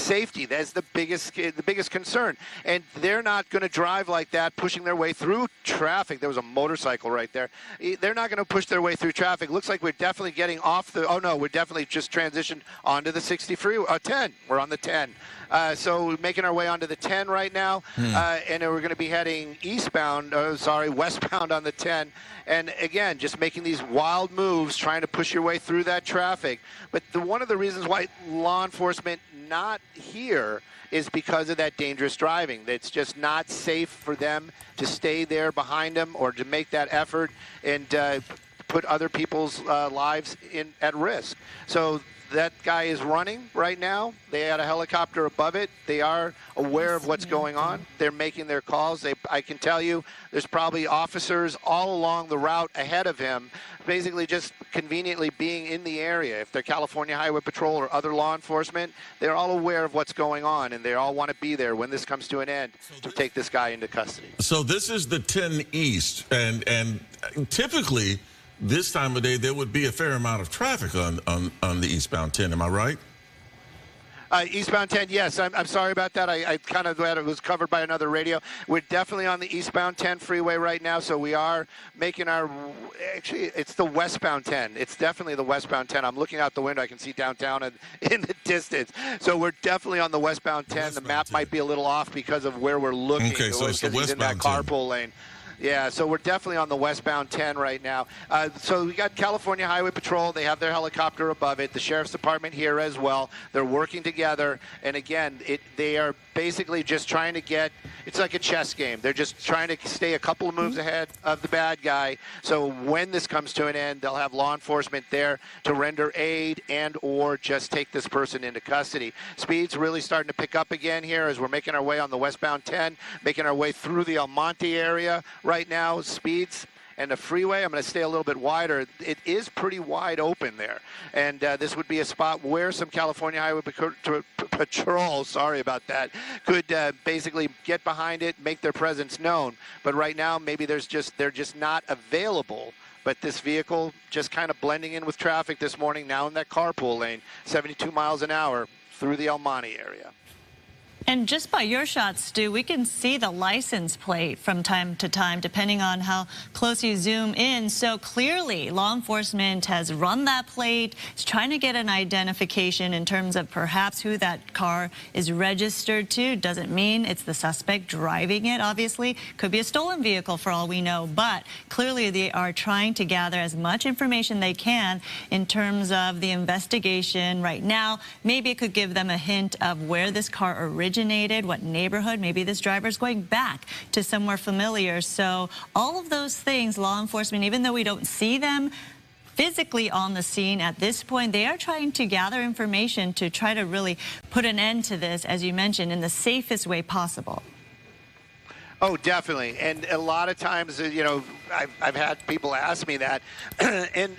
safety. That's the biggest concern. And they're not going to drive like that, pushing their way through traffic. There was a motorcycle right there. They're not going to push their way through traffic. Looks like we're definitely getting off the, oh no, we're definitely just transitioned onto the 60 freeway, 10. We're on the 10. So we're making our way onto the 10 right now, and we're going to be heading westbound on the 10. And again, just making these wild moves, trying to push your way through that traffic. But one of the reasons why law enforcement not here is because of that dangerous driving. It's just not safe for them to stay there behind them or to make that effort and put other people's lives at risk. So that guy is running right now. They had a helicopter above it. They are aware of what's going on. They're making their calls. I can tell you there's probably officers all along the route ahead of him, basically just conveniently being in the area. If they're California Highway Patrol or other law enforcement, they're all aware of what's going on, and they all want to be there when this comes to an end to take this guy into custody. So this is the 10 East, and typically this time of day, there would be a fair amount of traffic on the eastbound 10. Am I right? Eastbound 10, yes. I'm sorry about that. I kind of thought it was covered by another radio. We're definitely on the eastbound 10 freeway right now, so we are making our, actually, it's the westbound 10. It's definitely the westbound 10. I'm looking out the window. I can see downtown in the distance. So we're definitely on the westbound 10. The map might be a little off because of where we're looking. Okay, so it's the he's in that carpool lane. Yeah, so we're definitely on the westbound 10 right now. So we got California Highway Patrol. They have their helicopter above it. The Sheriff's Department here as well. They're working together. And again, they are basically just trying to get, it's like a chess game. They're just trying to stay a couple of moves ahead of the bad guy. So when this comes to an end, they'll have law enforcement there to render aid and or just take this person into custody. Speed's really starting to pick up again here as we're making our way on the westbound 10, making our way through the El Monte area. Right now, speeds and the freeway, I'm going to stay a little bit wider. It is pretty wide open there. And this would be a spot where some California Highway Patrol, sorry about that, could basically get behind it, make their presence known. But right now, maybe they're just not available. But this vehicle just kind of blending in with traffic this morning, now in that carpool lane, 72 miles an hour through the El Monte area. And just by your shots, Stu, we can see the license plate from time to time, depending on how close you zoom in. So clearly, law enforcement has run that plate. It's trying to get an identification in terms of perhaps who that car is registered to. Doesn't mean it's the suspect driving it, obviously. Could be a stolen vehicle for all we know. But clearly, they are trying to gather as much information they can in terms of the investigation right now. Maybe it could give them a hint of where this car originated, what neighborhood. Maybe this driver's going back to somewhere familiar. So all of those things, law enforcement, even though we don't see them physically on the scene at this point, they are trying to gather information to try to really put an end to this, as you mentioned, in the safest way possible. Oh, definitely. And a lot of times, you know, I've had people ask me that. And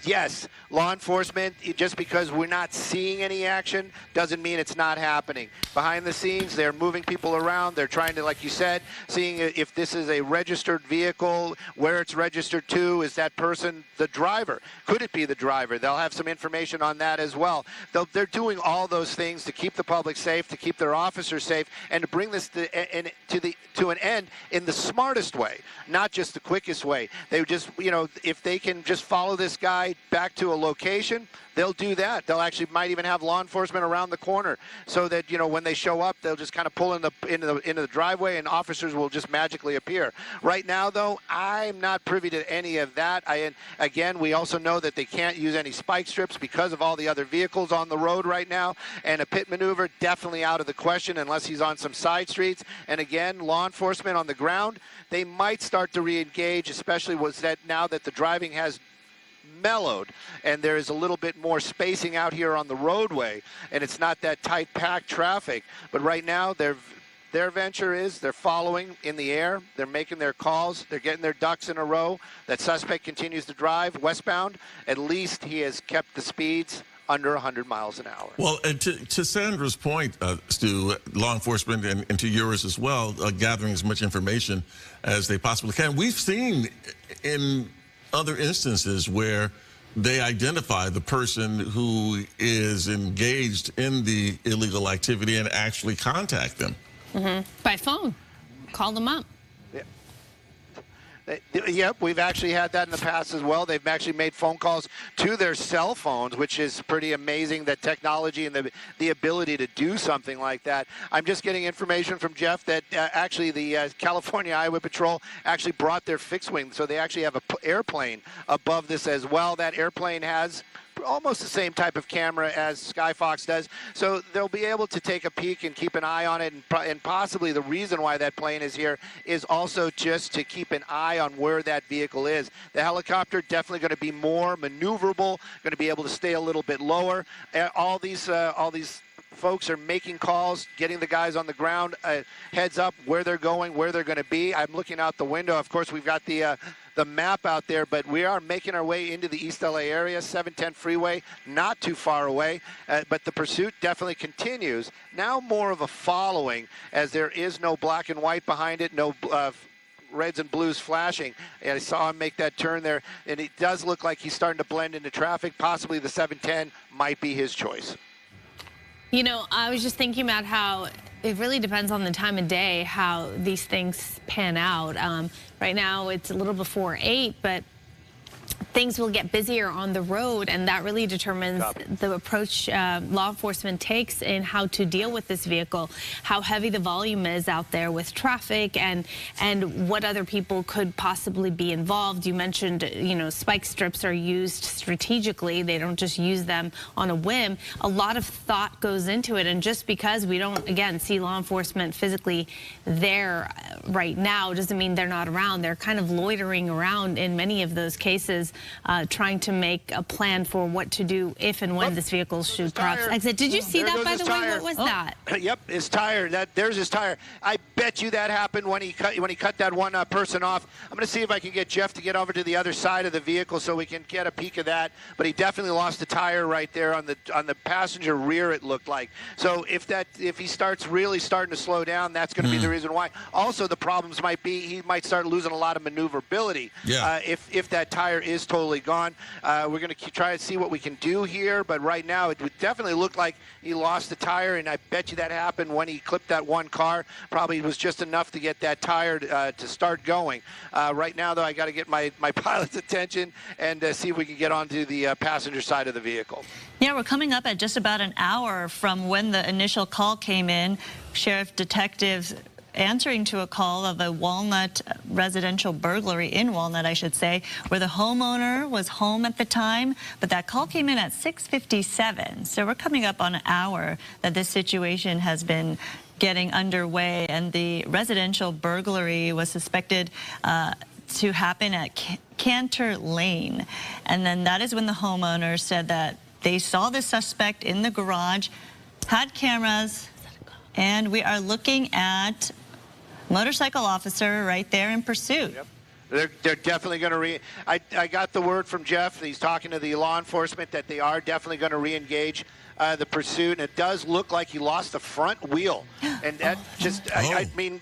yes, law enforcement, just because we're not seeing any action doesn't mean it's not happening. Behind the scenes, they're moving people around. They're trying to, like you said, seeing if this is a registered vehicle, where it's registered to. Is that person the driver? Could it be the driver? They'll have some information on that as well. They're doing all those things to keep the public safe, to keep their officers safe, and to bring this to an end in the smartest way, not just the quickest way. They just, you know, if they can just follow this guy back to a location, they'll do that. They'll actually might even have law enforcement around the corner so that, you know, when they show up, they'll just kind of pull into the driveway and officers will just magically appear. Right now, though, I'm not privy to any of that. Again, we also know that they can't use any spike strips because of all the other vehicles on the road right now, and a pit maneuver definitely out of the question unless he's on some side streets. And again, law enforcement on the ground, they might start to re-engage, especially now that the driving has mellowed and there is a little bit more spacing out here on the roadway and it's not that tight packed traffic. But right now their venture is they're following in the air, they're making their calls, they're getting their ducks in a row. That suspect continues to drive westbound. At least he has kept the speeds under 100 miles an hour. Well, and to Sandra's point, Stu, law enforcement and to yours as well, gathering as much information as they possibly can. We've seen in other instances where they identify the person who is engaged in the illegal activity and actually contact them. By phone. Call them up. Yep, we've actually had that in the past as well. They've actually made phone calls to their cell phones, which is pretty amazing, the technology and the ability to do something like that. I'm just getting information from Jeff that actually the California Highway Patrol actually brought their fixed wing, so they actually have an airplane above this as well. That airplane has almost the same type of camera as Skyfox does, so they'll be able to take a peek and keep an eye on it, and possibly the reason why that plane is here is also just to keep an eye on where that vehicle is. The helicopter definitely going to be more maneuverable, going to be able to stay a little bit lower. All these folks are making calls, getting the guys on the ground, heads up where they're going, where they're going to be. I'm looking out the window. Of course, we've got the map out there, but we are making our way into the East LA area, 710 freeway, not too far away, but the pursuit definitely continues. Now more of a following, as there is no black and white behind it, no reds and blues flashing, and I saw him make that turn there, and it does look like he's starting to blend into traffic. Possibly the 710 might be his choice. You know, I was just thinking about how it really depends on the time of day how these things pan out. Right now it's a little before 8, but things will get busier on the road, and that really determines the approach law enforcement takes in how to deal with this vehicle, how heavy the volume is out there with traffic, and what other people could possibly be involved. You mentioned, you know, spike strips are used strategically. They don't just use them on a whim. A lot of thought goes into it, and just because we don't, again, see law enforcement physically there right now doesn't mean they're not around. They're kind of loitering around in many of those cases, trying to make a plan for what to do if and when this vehicle should perhaps exit. Did you see that, by the way? What was that? Yep, his tire. There's his tire. I bet you that happened when he cut that one person off. I'm going to see if I can get Jeff to get over to the other side of the vehicle so we can get a peek of that. But he definitely lost a tire right there on the passenger rear, it looked like. So if he starts really starting to slow down, that's going to be the reason why. Also, the problems might be he might start losing a lot of maneuverability. Yeah. If that tire is totally gone. We're going to try to see what we can do here, but right now it would definitely look like he lost the tire, and I bet you that happened when he clipped that one car. Probably was just enough to get that tire to start going. Right now, though, I got to get my pilot's attention and see if we can get onto the passenger side of the vehicle. Yeah, we're coming up at just about an hour from when the initial call came in. Sheriff detectives answering to a call of a Walnut residential burglary in Walnut, I should say, where the homeowner was home at the time, but that call came in at 6:57. So we're coming up on an hour that this situation has been getting underway, and the residential burglary was suspected to happen at Cantor Lane. And then that is when the homeowner said that they saw the suspect in the garage, had cameras, and we are looking at motorcycle officer right there in pursuit. Yep. They're definitely going to I got the word from Jeff. He's talking to the law enforcement that they are definitely going to re-engage the pursuit, and it does look like he lost the front wheel, and that I mean,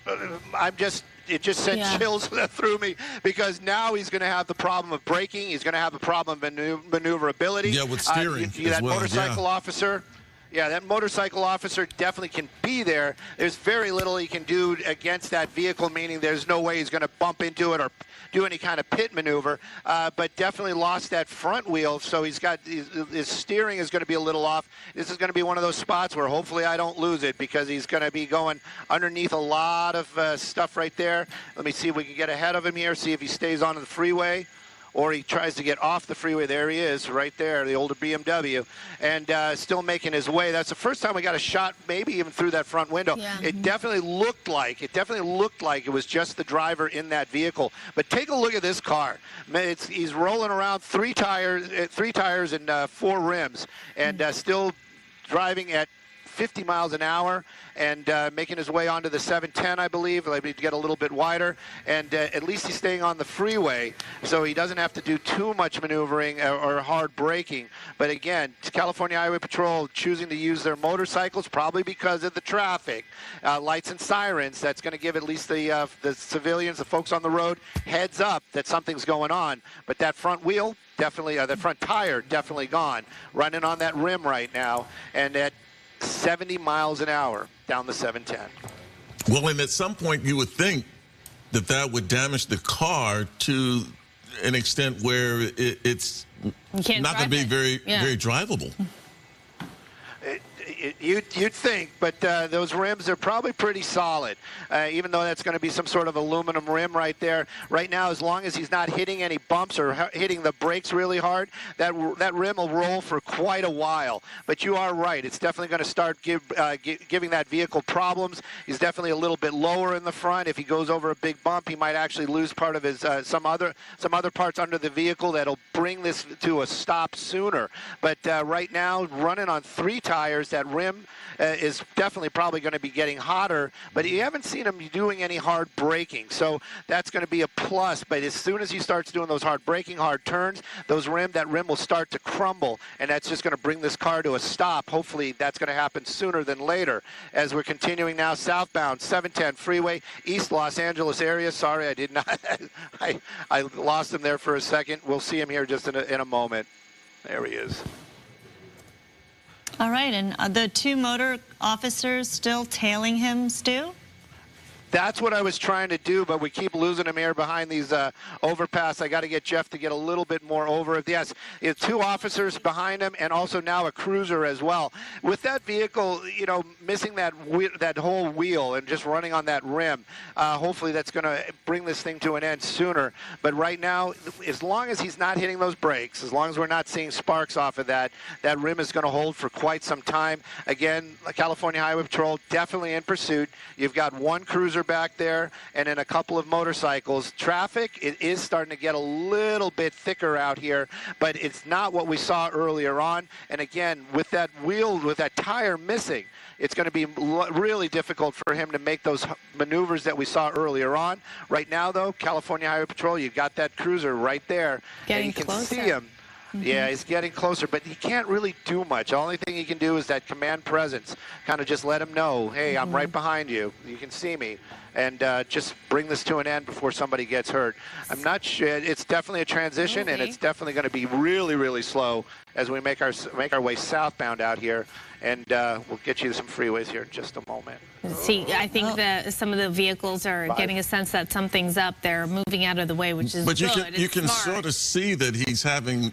it just sent chills through me, because now he's going to have the problem of braking. He's going to have the problem of maneuverability. Yeah, with steering that motorcycle officer. Yeah, that motorcycle officer definitely can be there. There's very little he can do against that vehicle, meaning there's no way he's going to bump into it or do any kind of pit maneuver, but definitely lost that front wheel, so his steering is going to be a little off. This is going to be one of those spots where hopefully I don't lose it, because he's going to be going underneath a lot of stuff right there. Let me see if we can get ahead of him here, see if he stays on the freeway, or he tries to get off the freeway. There he is, right there, the older BMW, and still making his way. That's the first time we got a shot, maybe even through that front window. Yeah. It definitely looked like it was just the driver in that vehicle. But take a look at this car. He's rolling around, three tires and 4 rims, and still driving at 50 miles an hour, and making his way onto the 710, I believe. I need to get a little bit wider, and at least he's staying on the freeway, so he doesn't have to do too much maneuvering or hard braking. But again, California Highway Patrol choosing to use their motorcycles, probably because of the traffic, lights and sirens. That's going to give at least the civilians, the folks on the road, heads up that something's going on. But that front wheel, definitely, the front tire definitely gone. Running on that rim right now, and at 70 miles an hour down the 710. Well, and at some point you would think that that would damage the car to an extent where it's not going to be very drivable. You'd think, but those rims are probably pretty solid, even though that's going to be some sort of aluminum rim right there. Right now, as long as he's not hitting any bumps or hitting the brakes really hard, that rim will roll for quite a while. But you are right. It's definitely going to start giving that vehicle problems. He's definitely a little bit lower in the front. If he goes over a big bump, he might actually lose part of his some other parts under the vehicle that'll bring this to a stop sooner. But right now, running on 3 tires, that rim is definitely probably going to be getting hotter, but you haven't seen him doing any hard braking, so that's going to be a plus. But as soon as he starts doing those hard braking, hard turns, that rim will start to crumble, and that's just going to bring this car to a stop. Hopefully that's going to happen sooner than later. As we're continuing now southbound 710 freeway, East Los Angeles area. Sorry, I did not. I lost him there for a second. We'll see him here just in a moment. There he is. All right, and the 2 motor officers still tailing him, Stu? That's what I was trying to do, but we keep losing him here behind these overpass. I got to get Jeff to get a little bit more over it. Yes, 2 officers behind him, and also now a cruiser as well. With that vehicle, missing that whole wheel and just running on that rim, hopefully that's going to bring this thing to an end sooner. But right now, as long as he's not hitting those brakes, as long as we're not seeing sparks off of that rim is going to hold for quite some time. Again, California Highway Patrol definitely in pursuit. You've got 1 cruiser back there and then a couple of motorcycles. Traffic, it is starting to get a little bit thicker out here, but it's not what we saw earlier on. And again, with that wheel, with that tire missing, it's going to be really difficult for him to make those maneuvers that we saw earlier on. Right now, though, California Highway Patrol, you've got that cruiser right there. Getting and you can closer. see him. Yeah, he's getting closer, but he can't really do much. The only thing he can do is that command presence, kind of just let him know, hey, I'm right behind you. You can see me. And just bring this to an end before somebody gets hurt. I'm not sure. It's definitely a transition, and it's definitely going to be really, really slow as we make our way southbound out here. And we'll get you to some freeways here in just a moment. See, I think that some of the vehicles are getting a sense that something's up. They're moving out of the way, which is but good. you can sort of see that he's having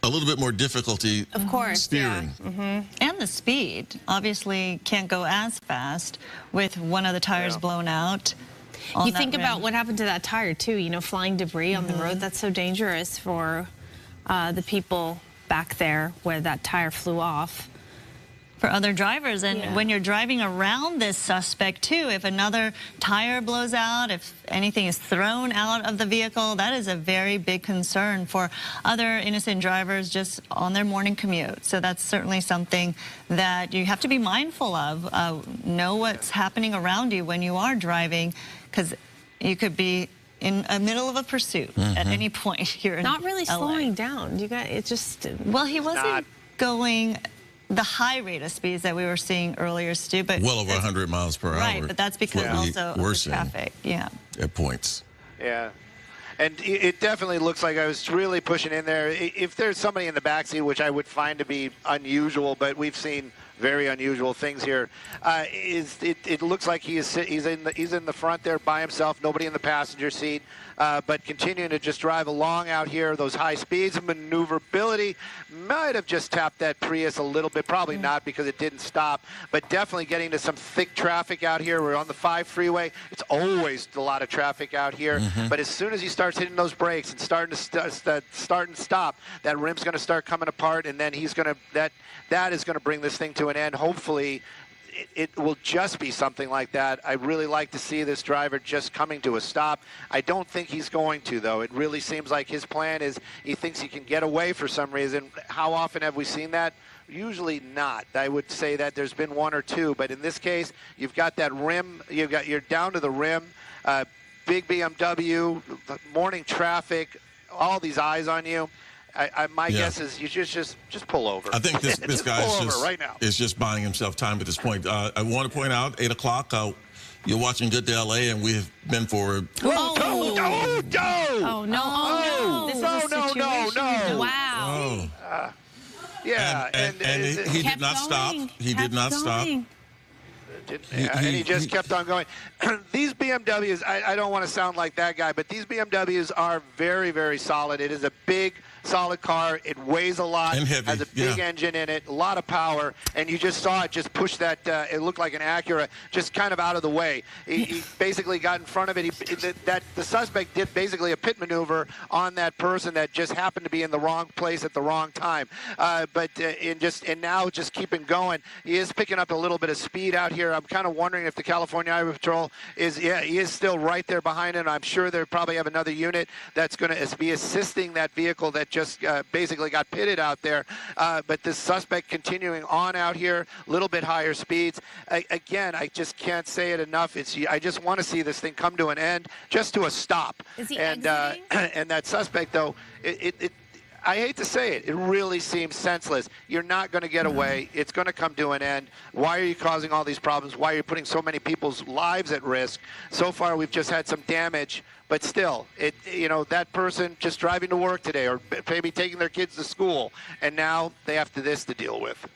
a little bit more difficulty steering. Yeah. And the speed. Obviously can't go as fast with one of the tires blown out. You think about what happened to that tire, too. Flying debris on the road, that's so dangerous for the people back there where that tire flew off. For other drivers, and when you're driving around this suspect too, if another tire blows out, if anything is thrown out of the vehicle, that is a very big concern for other innocent drivers just on their morning commute. So that's certainly something that you have to be mindful of. Know what's happening around you when you are driving, because you could be in the middle of a pursuit at any point here in Not really LA. slowing down. You got it. Just well, he wasn't going the high rate of speeds that we were seeing earlier, Stu, but well over 100 miles per hour. Right, but that's because also of the traffic. Yeah. At points. Yeah. And it definitely looks like I was really pushing in there. If there's somebody in the backseat, which I would find to be unusual, but we've seen very unusual things here, it looks like he's in the front there by himself, nobody in the passenger seat, but continuing to just drive along out here, those high speeds, maneuverability, might have just tapped that Prius a little bit, probably not because it didn't stop, but definitely getting to some thick traffic out here. We're on the 5 freeway. It's always a lot of traffic out here, but as soon as he starts hitting those brakes and starting to start and stop, that rim's going to start coming apart, and then he's going to that is going to bring this thing to an end. Hopefully it will just be something like that. I really like to see this driver just coming to a stop. I don't think he's going to, though. It really seems like his plan is he thinks he can get away for some reason. How often have we seen that? Usually not. I would say that there's been 1 or 2, but in this case, you've got that rim. You're down to the rim. Big BMW, morning traffic, all these eyes on you. My guess is you just pull over. I think this guy is just buying himself time at this point. I want to point out, 8 o'clock, you're watching Good Day LA, and we've been for... Oh, no. This is a situation. Yeah, and he did not stop. He did not stop. And he just kept on going. These BMWs, I don't want to sound like that guy, but these BMWs are very, very solid. It is a big, solid car. It weighs a lot, and heavy. Has a big engine in it, a lot of power, and you just saw it just push that, it looked like an Acura, just kind of out of the way. He basically got in front of it. The suspect did basically a pit maneuver on that person that just happened to be in the wrong place at the wrong time. And now just keeping going. He is picking up a little bit of speed out here. I'm kind of wondering if the California Highway Patrol he is still right there behind it. I'm sure they probably have another unit that's going to be assisting that vehicle that just basically got pitted out there. But this suspect continuing on out here, a little bit higher speeds. Again, I just can't say it enough. I just want to see this thing come to an end, just to a stop. Is he and exiting? That suspect, though, I hate to say it, it really seems senseless. You're not going to get away. It's going to come to an end. Why are you causing all these problems? Why are you putting so many people's lives at risk? So far, we've just had some damage, but still, that person just driving to work today or maybe taking their kids to school, and now they have this to deal with.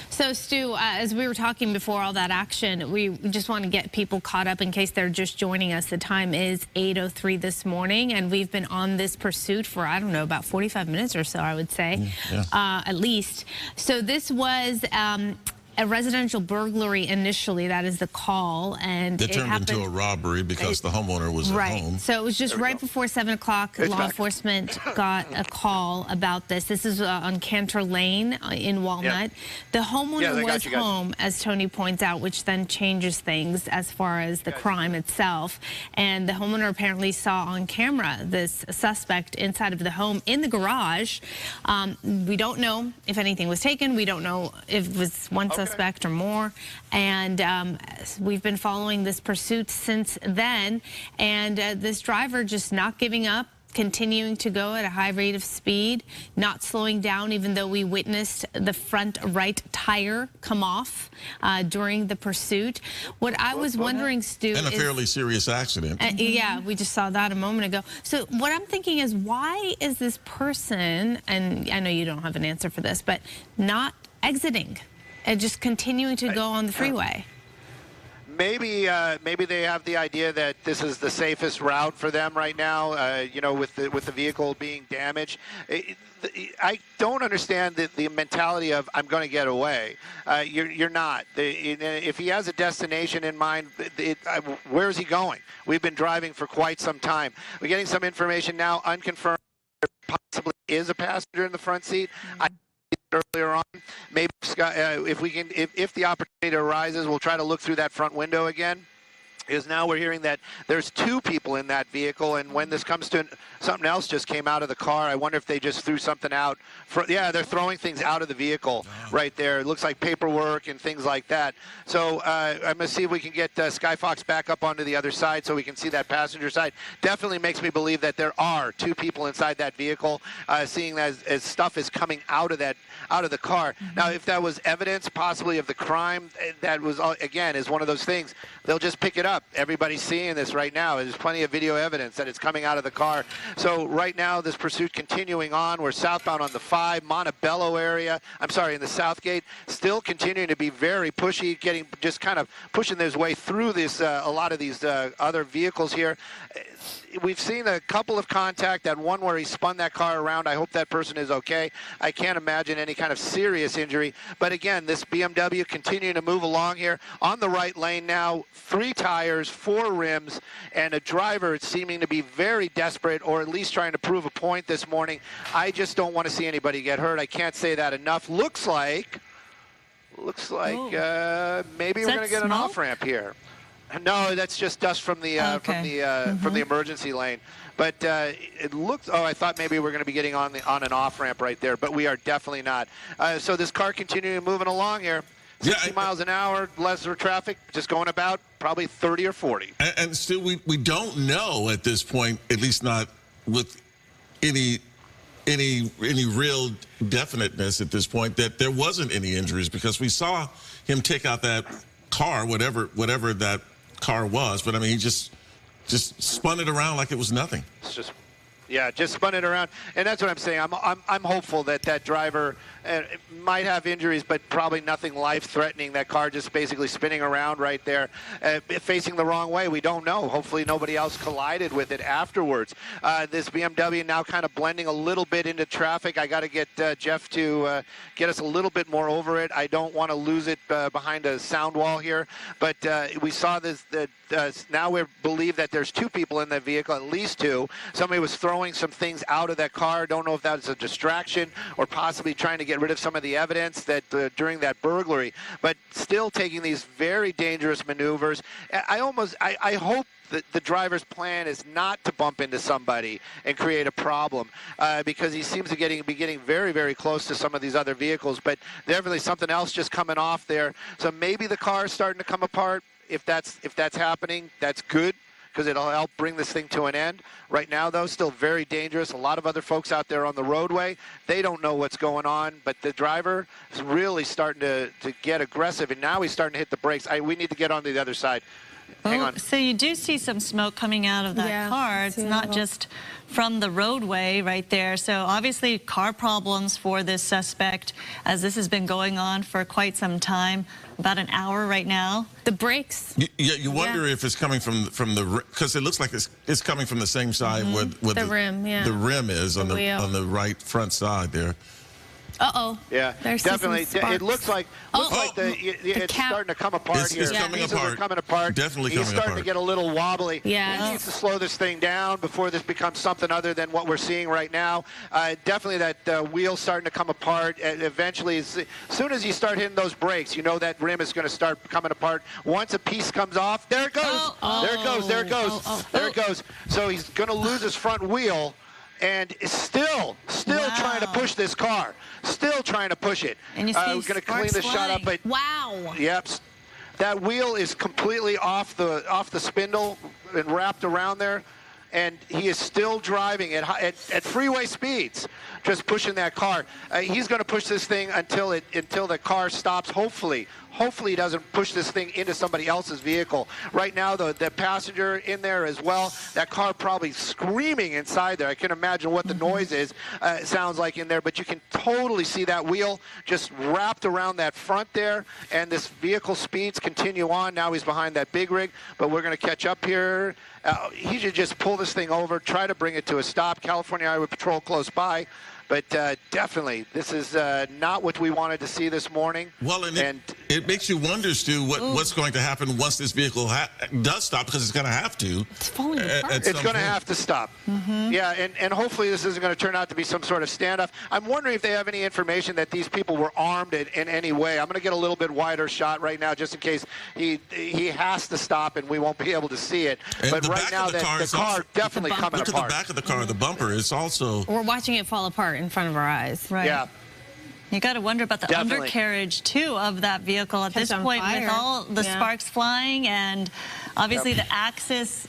So, Stu, as we were talking before all that action, we just want to get people caught up in case they're just joining us. The time is 8:03 this morning, and we've been on this pursuit for, I don't know, about 45 minutes or so, I would say, at least. So this was a residential burglary initially. That is the call, and it turned into a robbery because the homeowner was at home. So it was just right before 7 o'clock. Law enforcement got a call about this. This is on Cantor Lane in Walnut. The homeowner was home, as Tony points out, which then changes things as far as the crime itself. And the homeowner apparently saw on camera this suspect inside of the home in the garage. We don't know if anything was taken. We don't know if it was one suspect or more, and we've been following this pursuit since then, and this driver just not giving up, continuing to go at a high rate of speed, not slowing down, even though we witnessed the front right tire come off during the pursuit. What I was wondering, Stu, and a fairly serious accident. Yeah, we just saw that a moment ago. So what I'm thinking is, why is this person, and I know you don't have an answer for this, but not exiting and just continuing to go on the freeway? Maybe they have the idea that this is the safest route for them right now. With the vehicle being damaged. I don't understand the mentality of I'm going to get away. You're not. If he has a destination in mind, where is he going? We've been driving for quite some time. We're getting some information now, unconfirmed. There possibly is a passenger in the front seat. Earlier on, maybe if the opportunity arises, we'll try to look through that front window again. Is now we're hearing that there's 2 people in that vehicle, and when this comes to something else just came out of the car. I wonder if they just threw something out. They're throwing things out of the vehicle right there. It looks like paperwork and things like that. So I'm going to see if we can get Sky Fox back up onto the other side so we can see that passenger side. Definitely makes me believe that there are 2 people inside that vehicle, seeing that as stuff is coming out of the car. Now, if that was evidence possibly of the crime, that was, again, is one of those things. They'll just pick it up. Everybody's seeing this right now. There's plenty of video evidence that it's coming out of the car. So right now, this pursuit continuing on. We're southbound on the 5, Montebello area. I'm sorry, in the Southgate. Still continuing to be very pushy, just kind of pushing his way through this. A lot of these other vehicles here. We've seen a couple of contact, that one where he spun that car around. I hope that person is okay. I can't imagine any kind of serious injury. But again, this BMW continuing to move along here on the right lane now. 3 tires, 4 rims, and a driver seeming to be very desperate, or at least trying to prove a point this morning. I just don't want to see anybody get hurt. I can't say that enough. Looks like maybe we're going to get an off-ramp here. No, that's just dust from the from the emergency lane. But it looks. Oh, I thought maybe we're going to be getting on an off ramp right there, but we are definitely not. So this car continuing moving along here, 60 miles an hour, lesser traffic, just going about probably 30 or 40. And still, we don't know at this point, at least not with any real definiteness at this point, that there wasn't any injuries, because we saw him take out that car, whatever that car was, but I mean, he just spun it around like it was nothing. It's just, Yeah, just spun it around, and that's what I'm saying. I'm hopeful that that driver might have injuries, but probably nothing life-threatening. That car just basically spinning around right there, facing the wrong way. We don't know. Hopefully nobody else collided with it afterwards. This BMW now kind of blending a little bit into traffic. I got to get Jeff to get us a little bit more over it. I don't want to lose it behind a sound wall here, but we saw this. Now we believe that there's 2 people in the vehicle, at least 2. Somebody was throwing some things out of that car. Don't know if that was a distraction or possibly trying to get rid of some of the evidence that during that burglary, but still taking these very dangerous maneuvers. I hope that the driver's plan is not to bump into somebody and create a problem, because he seems to be getting very, very close to some of these other vehicles, but definitely something else just coming off there. So maybe the car is starting to come apart. If that's happening, that's good, because it'll help bring this thing to an end. Right now, though, still very dangerous. A lot of other folks out there on the roadway, they don't know what's going on, but the driver is really starting to get aggressive, and now he's starting to hit the brakes. We need to get onto the other side. Hang on. So you do see some smoke coming out of that car. It's not just from the roadway right there. So obviously car problems for this suspect, as this has been going on for quite some time, about an hour right now. The brakes. You wonder if it's coming from the, because it looks like it's coming from the same side where the rim, the rim is on the right front side there. Uh-oh. Yeah, definitely. It looks like it's starting to come apart here. It's coming apart. Coming apart. Definitely He's coming starting apart. to get a little wobbly. Yeah. He needs to slow this thing down before this becomes something other than what we're seeing right now. Definitely that wheel's starting to come apart. Eventually, as soon as you start hitting those brakes, you know that rim is going to start coming apart. Once a piece comes off, there it goes. There it goes. There it goes. There it goes. So he's going to lose his front wheel. And still trying to push this car. Still trying to push it. And you see we're going to clean this shot up, but wow. Yep, that wheel is completely off the spindle and wrapped around there, and he is still driving at freeway speeds, just pushing that car. He's going to push this thing until the car stops. Hopefully he doesn't push this thing into somebody else's vehicle. Right now, the passenger in there as well, that car probably screaming inside there. I can imagine what the noise is, sounds like in there, but you can totally see that wheel just wrapped around that front there, and this vehicle speeds continue on. Now he's behind that big rig, but we're going to catch up here. He should just pull this thing over, try to bring it to a stop. California Highway Patrol close by. But definitely, this is not what we wanted to see this morning. Well, and it makes you wonder, Stu, what's going to happen once this vehicle does stop, because it's going to have to. It's falling apart. It's going to have to stop. Yeah, and hopefully this isn't going to turn out to be some sort of standoff. I'm wondering if they have any information that these people were armed in any way. I'm going to get a little bit wider shot right now, just in case he has to stop and we won't be able to see it. And but right now, the car definitely coming apart. Look at the back of the car, the bumper. It's also... We're watching it fall apart in front of our eyes. Right. Yeah. You got to wonder about the undercarriage, too, of that vehicle at this point with all the sparks flying and obviously the axis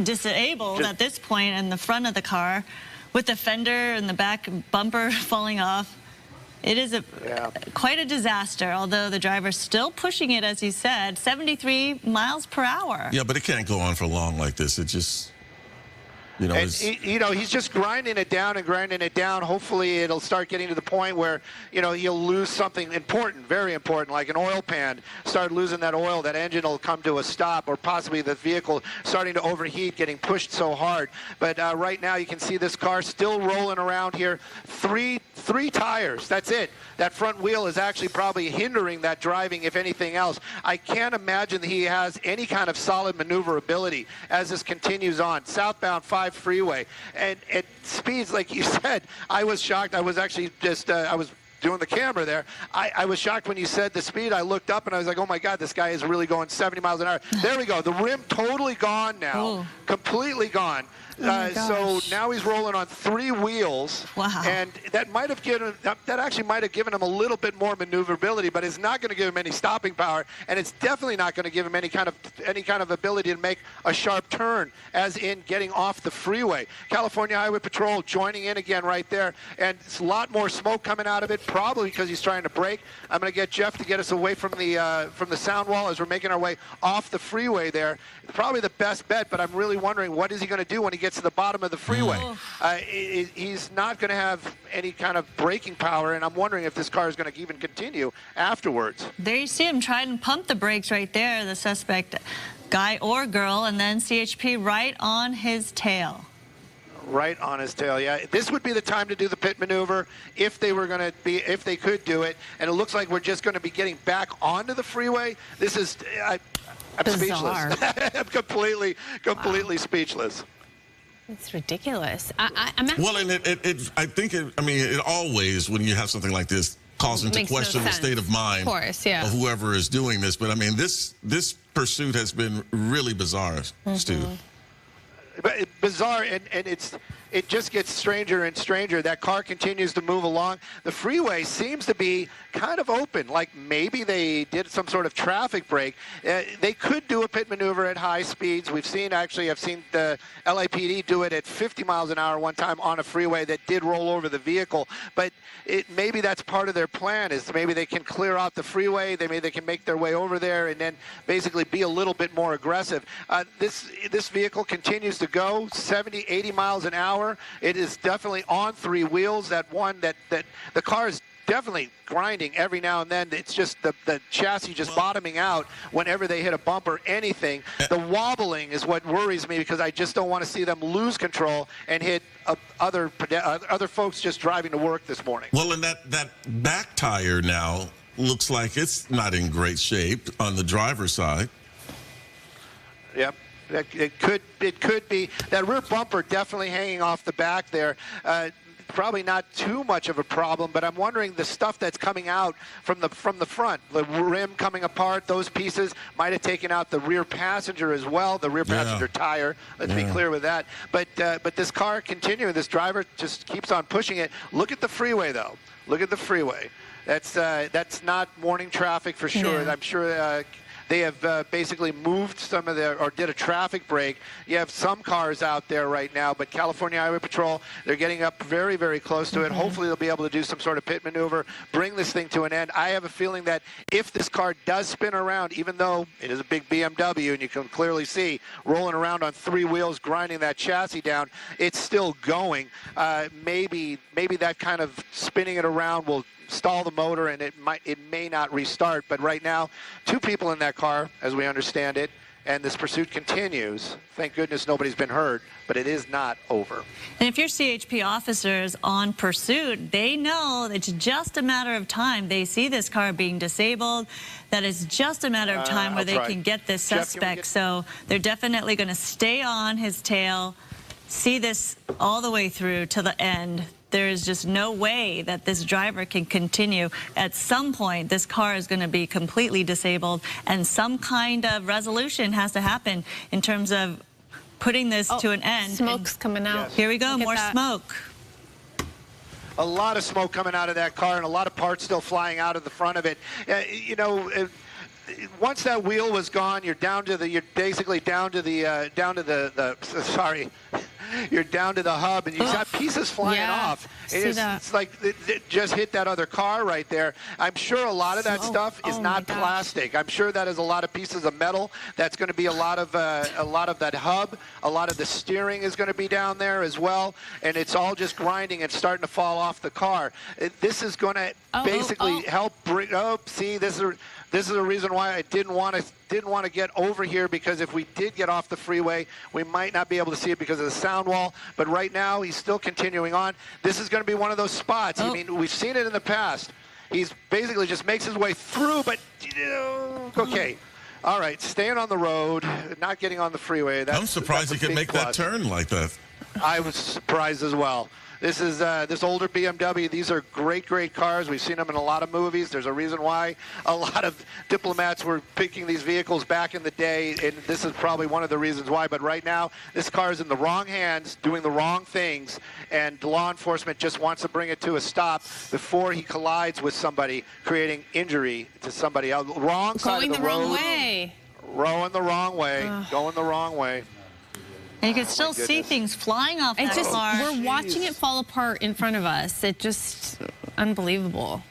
disabled at this point in the front of the car with the fender and the back bumper falling off. It is quite a disaster, although the driver's still pushing it, as you said, 73 miles per hour. Yeah, but it can't go on for long like this. It just... he's just grinding it down and grinding it down. Hopefully it'll start getting to the point where, he'll lose something important, very important, like an oil pan. Start losing that oil, that engine will come to a stop, or possibly the vehicle starting to overheat, getting pushed so hard. But right now you can see this car still rolling around here. Three tires, that's it. That front wheel is actually probably hindering that driving, if anything else. I can't imagine that he has any kind of solid maneuverability as this continues on. Southbound 5 freeway, and at speeds, like you said, I was shocked. I was actually just, I was doing the camera there. I was shocked when you said the speed. I looked up and I was like, oh my God, this guy is really going 70 miles an hour. There we go. The rim totally gone now, completely gone. So now he's rolling on 3 wheels. Wow. And that might have given that actually might have given him a little bit more maneuverability, but it's not going to give him any stopping power, and it's definitely not going to give him any kind of ability to make a sharp turn, as in getting off the freeway. California Highway Patrol joining in again right there, and it's a lot more smoke coming out of it. probably because he's trying to brake. I'm going to get Jeff to get us away from the sound wall as we're making our way off the freeway there. Probably the best bet, but I'm really wondering what is he going to do when he gets to the bottom of the freeway. He's not going to have any kind of braking power, and I'm wondering if this car is going to even continue afterwards. There you see him try and pump the brakes right there, the suspect, guy or girl, and then CHP right on his tail. Right on his tail, yeah. This would be the time to do the pit maneuver if they were going to be, if they could do it. And it looks like we're just going to be getting back onto the freeway. This is, I'm speechless. I'm completely speechless. It's ridiculous. Well, and it always, when you have something like this, calls into question the state of mind of whoever is doing this. But I mean, this pursuit has been really bizarre, Stu. But bizarre, and it just gets stranger and stranger. That car continues to move along. The freeway seems to be kind of open, like maybe they did some sort of traffic break. They could do a pit maneuver at high speeds. I've seen the LAPD do it at 50 miles an hour one time on a freeway that did roll over the vehicle. But maybe that's part of their plan, is maybe they can clear out the freeway. Maybe they can make their way over there and then basically be a little bit more aggressive. This vehicle continues to go 70, 80 miles an hour. It is definitely on three wheels. That the car is definitely grinding every now and then. It's just the chassis just bottoming out whenever they hit a bump or anything. The wobbling is what worries me, because I just don't want to see them lose control and hit other folks just driving to work this morning. Well, and that back tire now looks like it's not in great shape on the driver's side. Yep. It could be that rear bumper definitely hanging off the back there. Probably not too much of a problem, but I'm wondering the stuff that's coming out from the front, the rim coming apart, those pieces might have taken out the rear passenger as well, the rear passenger tire. Let's be clear with that. But this car continuing, this driver just keeps on pushing it. Look at the freeway, though. Look at the freeway. That's not morning traffic for sure. I'm sure. They have basically moved some of or did a traffic break. You have some cars out there right now, but California Highway Patrol, they're getting up very, very close to it. Hopefully they'll be able to do some sort of pit maneuver, bring this thing to an end. I have a feeling that if this car does spin around, even though it is a big BMW and you can clearly see rolling around on three wheels, grinding that chassis down, it's still going. Maybe that kind of spinning it around will stall the motor, and it may not restart. But right now, two people in that car, as we understand it, and this pursuit continues. Thank goodness nobody's been hurt, but it is not over. And if your CHP officers on pursuit, they know it's just a matter of time. They see this car being disabled. That is just a matter of time where they can get this suspect. So they're definitely going to stay on his tail, see this all the way through to the end. There is just no way that this driver can continue. At some point, this car is going to be completely disabled, and some kind of resolution has to happen in terms of putting this to an end. Smoke's coming out. Here we go, more smoke. A lot of smoke coming out of that car, and a lot of parts still flying out of the front of it. Once that wheel was gone, you're basically down to the you're down to the hub, and you got pieces flying off. It's like it just hit that other car right there. I'm sure a lot of that stuff is not plastic. I'm sure that is a lot of pieces of metal. That's going to be a lot of that hub. A lot of the steering is going to be down there as well, and it's all just grinding and starting to fall off the car. This is going to basically help bring. See, this is a reason why I didn't want to get over here, because if we did get off the freeway, we might not be able to see it because of the sound wall. But right now, he's still continuing on. This is going to be one of those spots. I mean, we've seen it in the past. He's basically just makes his way through, but okay. All right, staying on the road, not getting on the freeway. I'm surprised he could make that turn like that. I was surprised as well. This is this older BMW. These are great, great cars. We've seen them in a lot of movies. There's a reason why a lot of diplomats were picking these vehicles back in the day, and this is probably one of the reasons why. But right now, this car is in the wrong hands, doing the wrong things, and law enforcement just wants to bring it to a stop before he collides with somebody, creating injury to somebody else. Wrong side of the road. Going the wrong way. Rowing the wrong way. Going the wrong way. And you can still see things flying off that car. We're watching it fall apart in front of us. It just unbelievable.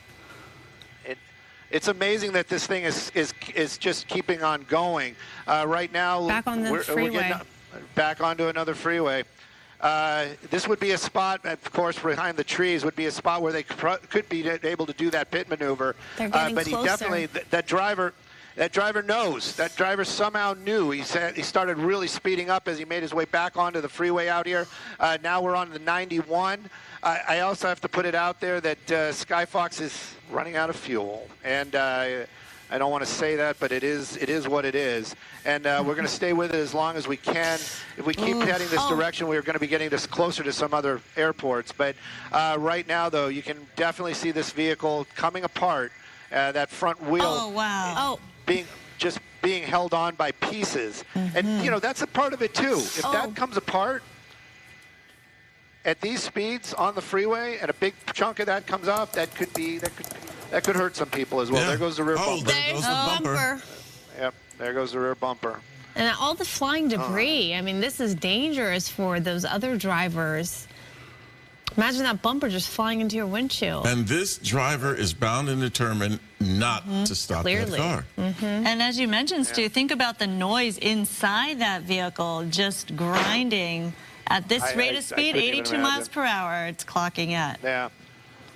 It's amazing that this thing is just keeping on going. Right now, Back on the freeway. We're getting back onto another freeway. This would be a spot, of course, behind the trees, would be a spot where they could be able to do that pit maneuver. They're getting but closer. He definitely, that driver knows. That driver somehow knew. He started really speeding up as he made his way back onto the freeway out here. Now we're on the 91. I also have to put it out there that Skyfox is running out of fuel, and I don't want to say that, but it is what it is. And we're going to stay with it as long as we can. If we keep heading this direction, we're going to be getting this closer to some other airports. But right now, though, you can definitely see this vehicle coming apart. That front wheel. Oh, wow. being held on by pieces. And, that's a part of it, too. If that comes apart at these speeds on the freeway and a big chunk of that comes off, that could hurt some people as well. Yeah. There goes the rear bumper. There goes the bumper. Yep, there goes the rear bumper. And all the flying debris. I mean, this is dangerous for those other drivers. Imagine that bumper just flying into your windshield. And this driver is bound and determined not to stop that car. And as you mentioned, Stu, think about the noise inside that vehicle just grinding at this rate of speed, 82 miles per hour it's clocking at. Yeah.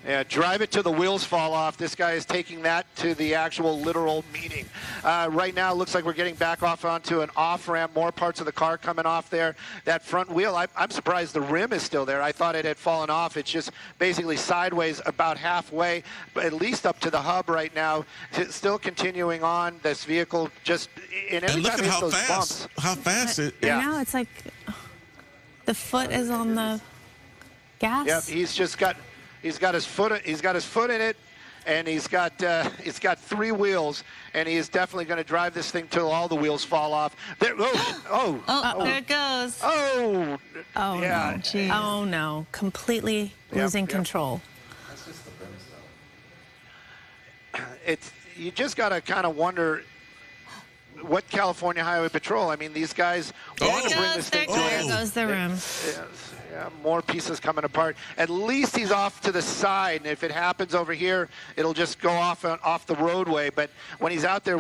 Yeah, drive it till the wheels fall off. This guy is taking that to the actual literal meaning. Right now, it looks like we're getting back off onto an off-ramp, more parts of the car coming off there. That front wheel, I'm surprised the rim is still there. I thought it had fallen off. It's just basically sideways about halfway, but at least up to the hub right now. Still continuing on, this vehicle just, and every And look time at it hits how those fast, bumps. how fast it. And now it's like the foot is on the gas. Yep, he's got his foot in it, and he's got three wheels, and he is definitely going to drive this thing till all the wheels fall off. There, There it goes. Oh, yeah. no. Oh, no. Completely losing control. You just got to kind of wonder what California Highway Patrol, I mean, these guys want to bring this thing to an There end. goes the rim. Yeah, more pieces coming apart. At least he's off to the side, and if it happens over here, it'll just go off the roadway. But when he's out there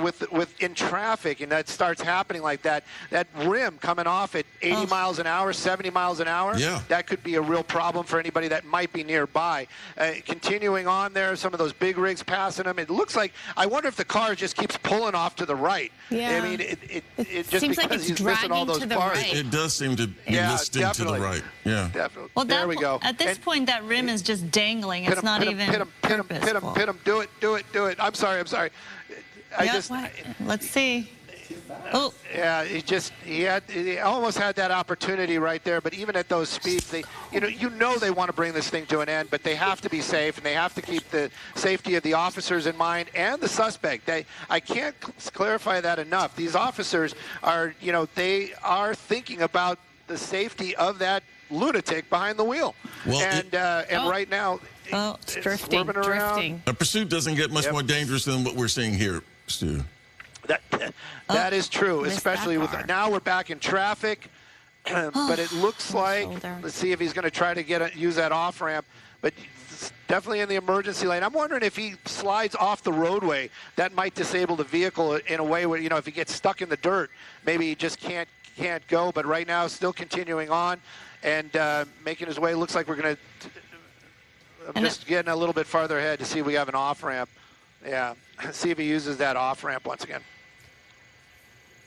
in traffic, and that starts happening like that, that rim coming off at 80 miles an hour, 70 miles an hour, that could be a real problem for anybody that might be nearby. Continuing on there, some of those big rigs passing him. It looks like, I wonder if the car just keeps pulling off to the right. Yeah. I mean, it just seems because like it's he's missing all dragging those to the parts. right. It does seem to be listing to the right. Yeah. Definitely. Well, there we go. At this point, that rim is just dangling. It's not even purposeful. Hit him. Do it. I'm sorry. Let's see. Oh. Yeah, he almost had that opportunity right there, but even at those speeds, they want to bring this thing to an end, but they have to be safe, and they have to keep the safety of the officers in mind and the suspect. I can't clarify that enough. These officers are, they are thinking about the safety of that lunatic behind the wheel. Well, and right now, it's drifting. Around. A pursuit doesn't get much more dangerous than what we're seeing here, Stu. That is true, especially with now we're back in traffic. But it looks like, let's see if he's going to try to use that off ramp. But it's definitely in the emergency lane. I'm wondering if he slides off the roadway, that might disable the vehicle in a way where, if he gets stuck in the dirt, maybe he just can't go. But right now, still continuing on and making his way. Looks like we're going to. I'm just getting a little bit farther ahead to see if we have an off ramp. Yeah, see if he uses that off ramp once again.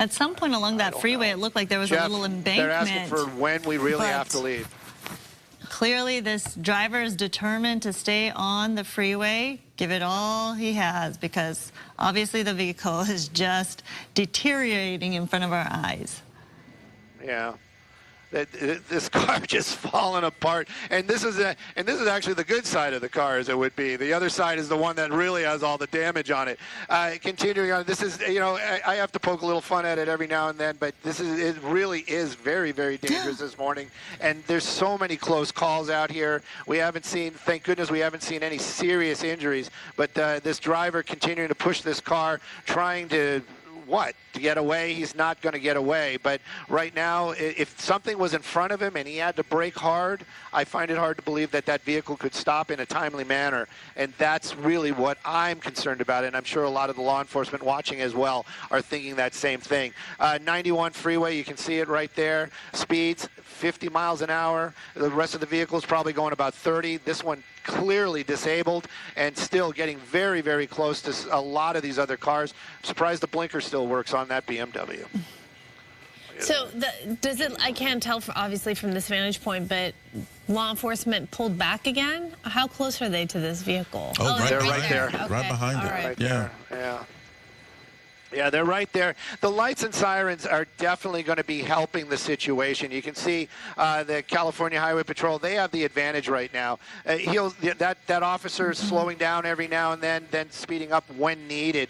At some point along that freeway, it looked like there was a little embankment. They're asking for when we really have to leave. Clearly, this driver is determined to stay on the freeway, give it all he has, because obviously the vehicle is just deteriorating in front of our eyes. Yeah. This car just falling apart, and this is actually the good side of the car, as it would be. The other side is the one that really has all the damage on it. Continuing on, this is I have to poke a little fun at it every now and then, but it really is very, very dangerous this morning. And there's so many close calls out here. We haven't seen, thank goodness, we haven't seen any serious injuries. But this driver continuing to push this car, trying to what? To get away? He's not going to get away. But right now, if something was in front of him and he had to brake hard, I find it hard to believe that that vehicle could stop in a timely manner. And that's really what I'm concerned about. And I'm sure a lot of the law enforcement watching as well are thinking that same thing. 91 freeway, you can see it right there. Speeds 50 miles an hour. The rest of the vehicles probably going about 30. This one clearly disabled and still getting very, very close to a lot of these other cars. I'm surprised the blinker still works on that BMW. So does it, I can't tell obviously from this vantage point, but law enforcement pulled back again? How close are they to this vehicle? Oh, they're right there. Okay. Right behind All it. right. Right Yeah. there. Yeah. Yeah, they're right there. The lights and sirens are definitely going to be helping the situation. You can see the California Highway Patrol, they have the advantage right now. That officer is slowing down every now and then speeding up when needed,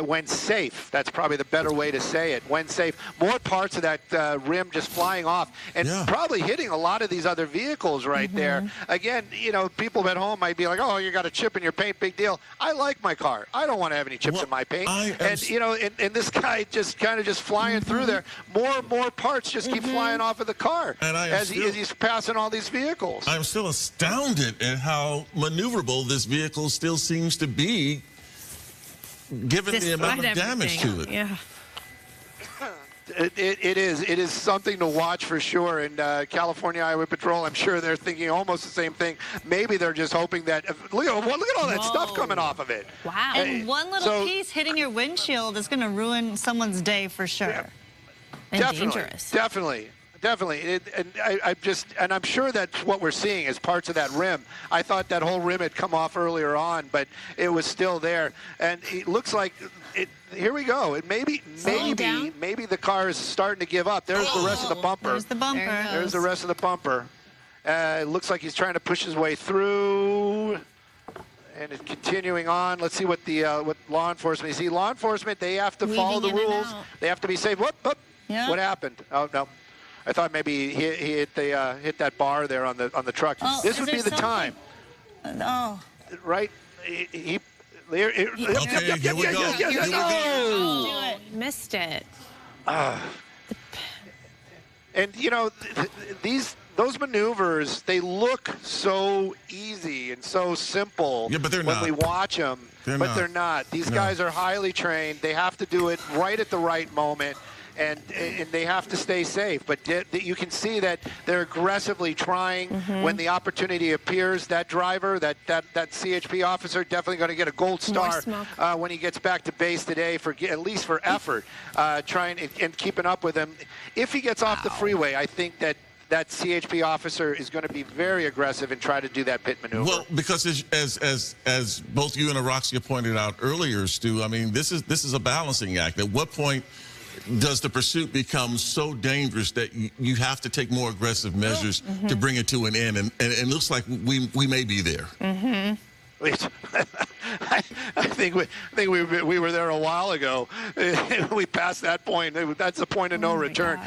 when safe. That's probably the better way to say it, when safe. More parts of that rim just flying off and probably hitting a lot of these other vehicles right there. Again, you know, people at home might be like, oh, you got a chip in your paint, big deal. I like my car. I don't want to have any chips in my paint. And, you know, and this guy just kind of just flying through there. More and more parts just keep flying off of the car as he's passing all these vehicles. I'm still astounded at how maneuverable this vehicle still seems to be, given the amount of damage to it. Yeah. It is something to watch for sure. And California Highway Patrol, I'm sure they're thinking almost the same thing. Maybe they're just hoping that look at all that stuff coming off of it. Wow. And one little piece hitting your windshield is going to ruin someone's day for sure. Yeah. And Definitely, dangerous. definitely. And I'm sure that's what we're seeing is parts of that rim. I thought that whole rim had come off earlier on, but it was still there. And it looks like here we go. It maybe the car is starting to give up. There's the rest of the bumper. There's the bumper. There's the rest of the bumper. It looks like he's trying to push his way through. And it's continuing on. Let's see what the what law enforcement. You see, law enforcement, they have to follow the rules. They have to be safe. Whoop. Yeah. What happened? Oh no, I thought maybe he hit that bar there on the truck. Oh, this would be the time. Oh. Right? Okay, here we go. Do it. Missed it. And you know, those maneuvers, they look so easy and so simple but they're when not. we watch them. They're not. These guys are highly trained. They have to do it right at the right moment. And they have to stay safe. But you can see that they're aggressively trying when the opportunity appears. That driver, that CHP officer, definitely going to get a gold star when he gets back to base today, for at least for effort, trying and keeping up with him. If he gets off the freeway, I think that CHP officer is going to be very aggressive and try to do that pit maneuver. Well, because as both you and Araxia pointed out earlier, Stu, I mean, this is a balancing act. At what point does the pursuit become so dangerous that you have to take more aggressive measures to bring it to an end? And it looks like we may be there. I think we were there a while ago. We passed that point. That's the point of no return.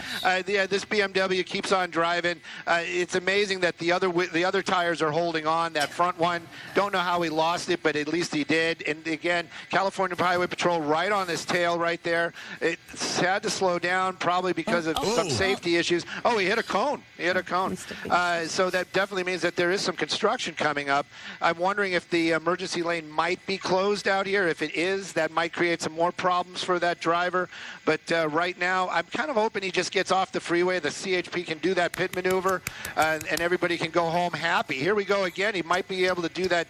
This BMW keeps on driving. It's amazing that the other tires are holding on. That front one, don't know how he lost it, but at least he did. And again, California Highway Patrol right on his tail right there. It's had to slow down probably because of some safety issues. Oh, he hit a cone. So that definitely means that there is some construction coming up. I'm wondering if the emergency lane might be closed out here. If it is, that might create some more problems for that driver. But right now, I'm kind of hoping he just gets off the freeway. The CHP can do that pit maneuver, and everybody can go home happy. Here we go again. He might be able to do that.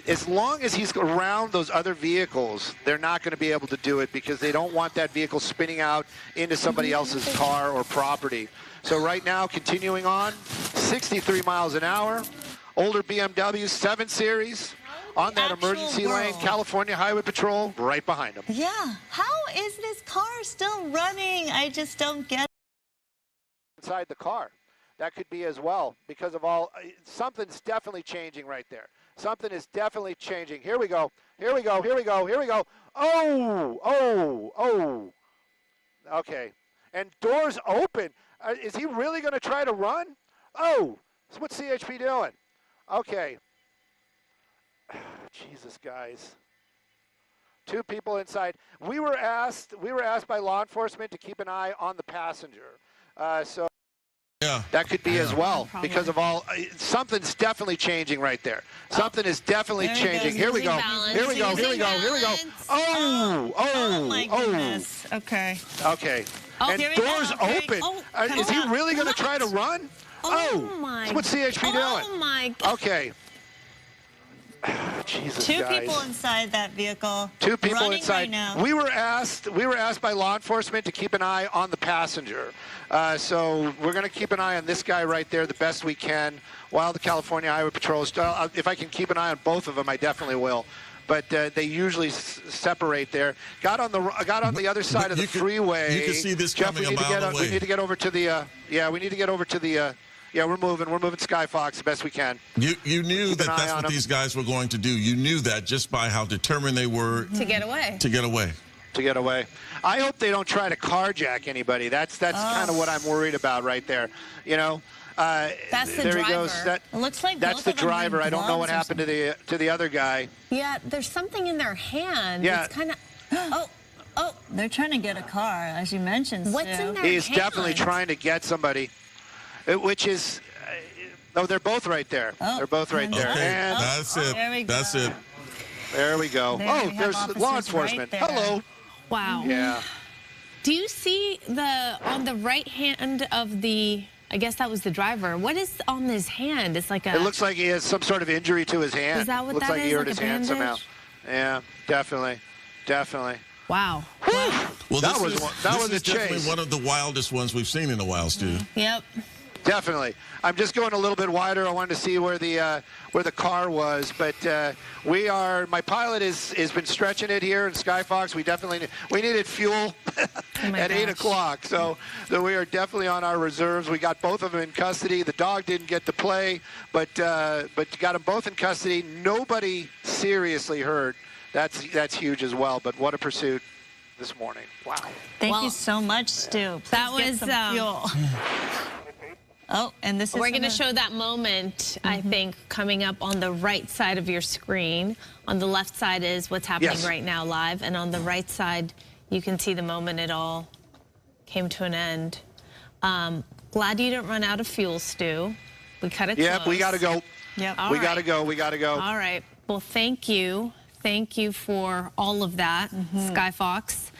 As long as he's around those other vehicles, they're not going to be able to do it because they don't want that vehicle spinning out into somebody else's car or property. So right now, continuing on, 63 miles an hour. Older BMW 7 Series on that emergency lane. California Highway Patrol right behind him. Yeah. How is this car still running? I just don't get it. Inside the car. That could be as well because of all. Something's definitely changing right there. Something is definitely changing. Here we go. Oh. Okay. And doors open. Is he really going to try to run? Oh. So what's CHP doing? Okay. Jesus, guys. Two people inside. We were asked by law enforcement to keep an eye on the passenger. So Yeah. that could be as well because of all. Something's definitely changing right there. Something is definitely There he changing. goes. Here we Losing go. balance. Here we go. Here we go. Here we go. Oh my goodness. Okay. Okay. Oh, And here we go. doors Here we- open. oh, Is he come on. really going to try to run? Oh my. What's CHP doing? Oh my God. Okay. Jesus, Two guys. people inside that vehicle. Two people running inside. right now. We were asked by law enforcement to keep an eye on the passenger. So we're going to keep an eye on this guy right there the best we can while the California Highway Patrol is. If I can keep an eye on both of them, I definitely will. But they usually separate there. Got on the other side of the freeway. You can see this Jeff, coming a mile away. We need to get over to the. We need to get over to the. Yeah, we're moving Skyfox the best we can. You knew that that's what them. these guys were going to do. You knew that just by how determined they were To get away. to get away. To get away. I hope they don't try to carjack anybody. That's kind of what I'm worried about right there. You know. That's the there driver. he goes. It looks like That's both the of them have driver. I don't know what gloves or happened to the other guy. Yeah, there's something in their hand. Yeah. It's kind of. Oh, They're trying to get a car, as you mentioned. What's Stu. in there? He's hand. definitely trying to get somebody, which is. No, they're both right there. Oh, They're both right there. Okay, And that's it. there we That's go. it. there we go. There Oh, we have there's law officers right enforcement. there. Hello. wow. Yeah. Do you see on the right hand of the? I guess that was the driver. What is on his hand? It's like a. It looks like he has some sort of injury to his hand. Is that what looks that like he is, hurt like his a hand somehow. bandage? Yeah, definitely. Wow. Well, That this was is, one- that this was is a definitely chase. one of the wildest ones we've seen in a while, Stu. Yep. Definitely. I'm just going a little bit wider. I wanted to see where the car was, but my pilot has been stretching it here in Skyfox. We needed fuel at 8 o'clock, so we are definitely on our reserves. We got both of them in custody. The dog didn't get to play, but got them both in custody. Nobody seriously hurt. That's huge as well. But what a pursuit this morning! Wow. Thank Well, you so much, Stu. Please that get was, some fuel. Oh, and this is. We're going to show that moment, I think, coming up on the right side of your screen. On the left side is what's happening Yes. right now live. And on the right side, you can see the moment it all came to an end. Glad you didn't run out of fuel, Stu. We cut it Yep, close. we got to go. Yep. All We right. got to go. We got to go. All right. Well, thank you. Thank you for all of that, Skyfox.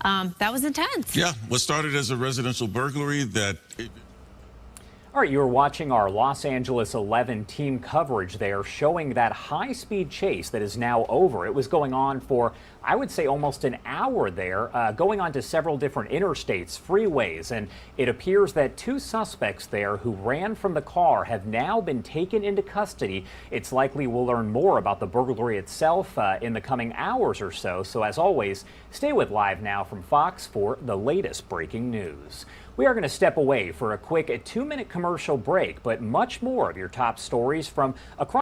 That was intense. Yeah, what started as a residential burglary that. All right, you're watching our Los Angeles 11 team coverage there, showing that high-speed chase that is now over. It was going on for, I would say, almost an hour there, going on to several different interstates, freeways, and it appears that two suspects there who ran from the car have now been taken into custody. It's likely we'll learn more about the burglary itself in the coming hours or so. So as always, stay with Live Now from Fox for the latest breaking news. We are going to step away for a quick 2-minute commercial break, but much more of your top stories from across